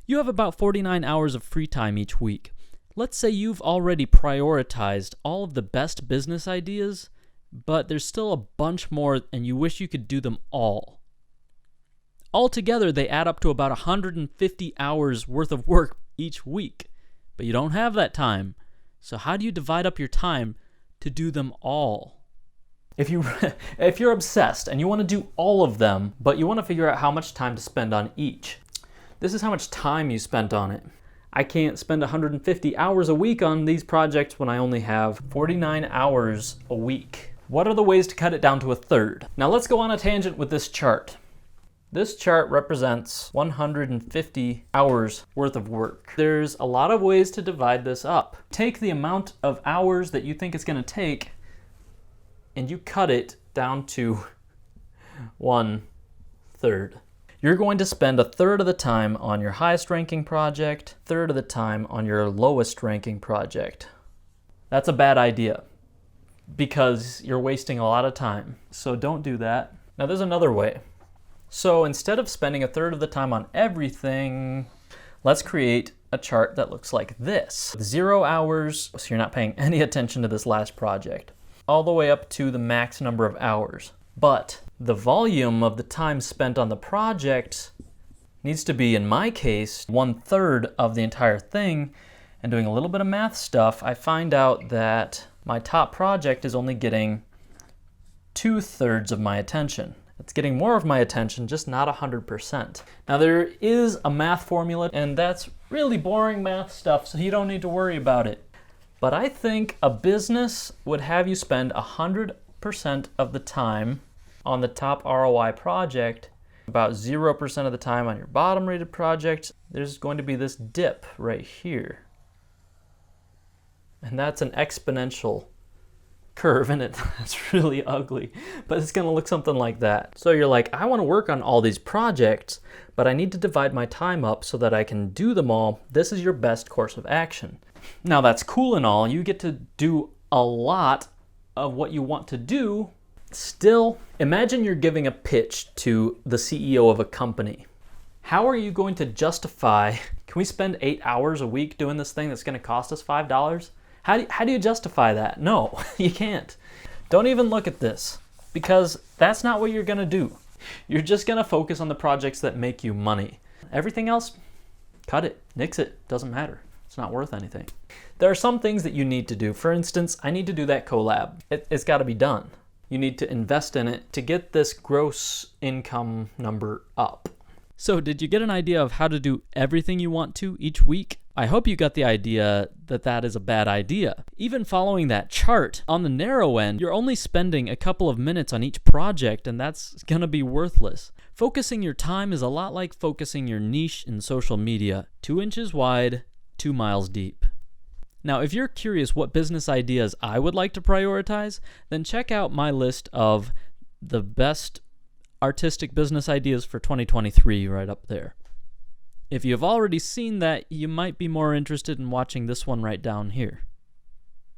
You have about 49 hours of free time each week. Let's say you've already prioritized all of the best business ideas, but there's still a bunch more and you wish you could do them all. Altogether, they add up to about 150 hours worth of work each week, but you don't have that time. So how do you divide up your time to do them all? If you're obsessed and you want to do all of them, but you want to figure out how much time to spend on each, this is how much time you spent on it. I can't spend 150 hours a week on these projects when I only have 49 hours a week. What are the ways to cut it down to a third? Now let's go on a tangent with this chart. This chart represents 150 hours worth of work. There's a lot of ways to divide this up. Take the amount of hours that you think it's going to take and you cut it down to 1/3. You're going to spend a third of the time on your highest ranking project, third of the time on your lowest ranking project. That's a bad idea because you're wasting a lot of time. So don't do that. Now there's another way. So instead of spending a third of the time on everything, let's create a chart that looks like this. 0 hours, so you're not paying any attention to this last project, all the way up to the max number of hours. But the volume of the time spent on the project needs to be, in my case, 1/3 of the entire thing. And doing a little bit of math stuff, I find out that my top project is only getting 2/3 of my attention. It's getting more of my attention, just not 100%. Now there is a math formula, and that's really boring math stuff, so you don't need to worry about it. But I think a business would have you spend 100% of the time on the top ROI project, about 0% of the time on your bottom rated project. There's going to be this dip right here. And that's an exponential curve, and that's really ugly, but it's going to look something like that. So you're like, I want to work on all these projects, but I need to divide my time up so that I can do them all. This is your best course of action. Now that's cool and all. You get to do a lot of what you want to do. Still, imagine you're giving a pitch to the CEO of a company. How are you going to justify, can we spend 8 hours a week doing this thing that's going to cost us $5? How do you justify that? No, you can't. Don't even look at this, because that's not what you're going to do. You're just going to focus on the projects that make you money. Everything else, cut it, nix it, doesn't matter. It's not worth anything. There are some things that you need to do. For instance, I need to do that collab. It's got to be done. You need to invest in it to get this gross income number up. So did you get an idea of how to do everything you want to each week? I hope you got the idea that that is a bad idea. Even following that chart, on the narrow end, you're only spending a couple of minutes on each project, and that's gonna be worthless. Focusing your time is a lot like focusing your niche in social media. 2 inches wide, 2 miles deep. Now, if you're curious what business ideas I would like to prioritize, then check out my list of the best artistic business ideas for 2023 right up there. If you've already seen that, you might be more interested in watching this one right down here.